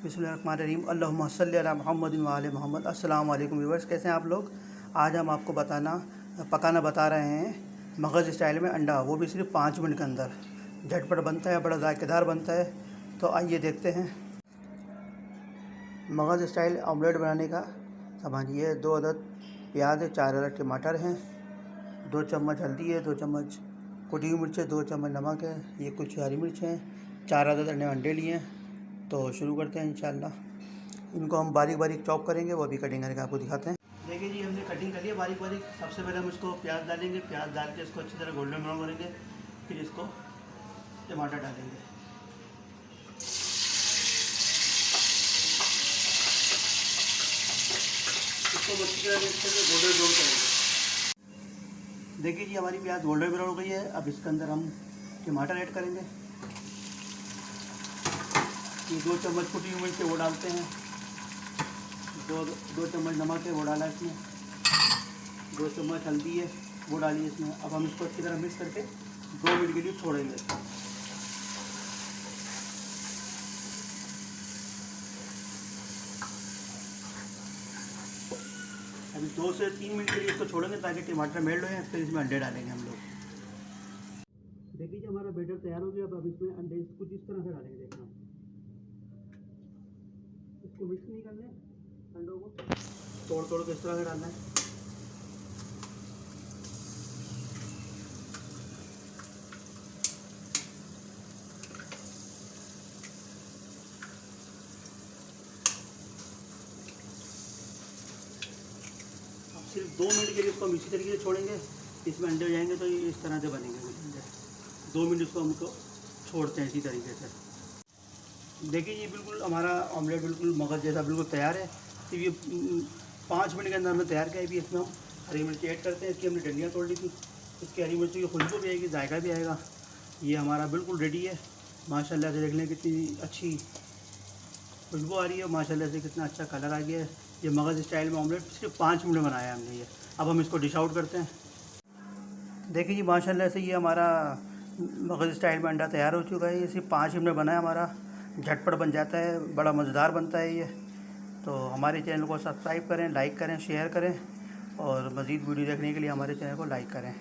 बिस्मिल्लाहिर्रहमानिर्रहीम। अल्लाहुम्मा सल्लि अला मुहम्मदिन व आले मोहम्मद। अस्सलाम वालेकुम व्यूअर्स, कैसे हैं आप लोग। आज हम आपको पकाना बता रहे हैं मगज़ स्टाइल में अंडा, वो भी सिर्फ 5 मिनट के अंदर। झटपट बनता है, बड़ा जायकेदार बनता है। तो आइए देखते हैं। मगज़ स्टाइल ऑमलेट बनाने का सामान ये है: 2 अदद प्याज है, 4 अदद टमाटर हैं, 2 चम्मच हल्दी है, 2 चम्मच कुटी हुई मिर्च है, 2 चम्मच नमक है, ये कुछ हरी मिर्च हैं, 4 अदद अंडे लिए हैं। तो शुरू करते हैं इंशाल्लाह। इनको हम बारीक बारीक चॉप करेंगे, वो भी कटिंग करके आपको दिखाते हैं। देखिए जी, हमने कटिंग कर लिया बारीक बारीक। सबसे पहले हम इसको प्याज डालेंगे, प्याज डाल के इसको अच्छी तरह गोल्डन ब्राउन करेंगे। फिर इसको टमाटर डालेंगे। इसको अच्छी तरह गोल्डन ब्राउन करेंगे। देखिए जी, हमारी प्याज गोल्डन ब्राउन हो गई है। अब इसके अंदर हम टमाटर ऐड करेंगे। ये 2 चम्मच कुटी हुई मिर्च वो डालते हैं, 2 चम्मच नमक है वो डाला इसमें, 2 चम्मच हल्दी है वो डालिए इसमें। अब हम इसको अच्छी तरह मिक्स करके 2 मिनट के लिए छोड़ेंगे। अभी 2 से 3 मिनट के लिए इसको छोड़ेंगे ताकि टमाटर मेल्ट हो जाए। फिर इसमें अंडे डालेंगे हम लोग। देखिए हमारा बैटर तैयार हो गया। अब इसमें अंडे कुछ इस तरह से डालेंगे। देखना, इसको मिक्स नहीं करना है, अंडों को तोड़ तोड़ के इस तरह से डालना है। अब सिर्फ 2 मिनट के लिए इसको हम इसी तरीके से छोड़ेंगे। इसमें अंडे हो जाएंगे तो ये इस तरह से बनेंगे। 2 मिनट इसको हमको छोड़ते हैं इसी तरीके से। देखिए ये बिल्कुल हमारा ऑमलेट बिल्कुल मगज़ जैसा बिल्कुल तैयार है। तो ये 5 मिनट के अंदर हमने तैयार किया है। भी इसमें हम हरी मिर्ची ऐड करते हैं। इसकी हमने डंडियाँ तोड़ ली थी। इसकी हरी मिर्ची की खुशबू भी आएगी, जायका भी आएगा। ये हमारा बिल्कुल रेडी है। माशाल्लाह से देख लें कितनी अच्छी खुशबू आ रही है, माशाल्लाह से कितना अच्छा कलर आ गया है। ये मगज़ स्टाइल में ऑमलेट सिर्फ 5 मिनट में बनाया हमने ये। अब हम इसको डिश आउट करते हैं। देखिए जी, माशाल्लाह से ये हमारा मगज़ स्टाइल में अंडा तैयार हो चुका है। ये सिर्फ 5 मिनट में बना है हमारा। झटपट बन जाता है, बड़ा मज़ेदार बनता है ये। तो हमारे चैनल को सब्सक्राइब करें, लाइक करें, शेयर करें और मज़ीद वीडियो देखने के लिए हमारे चैनल को लाइक करें।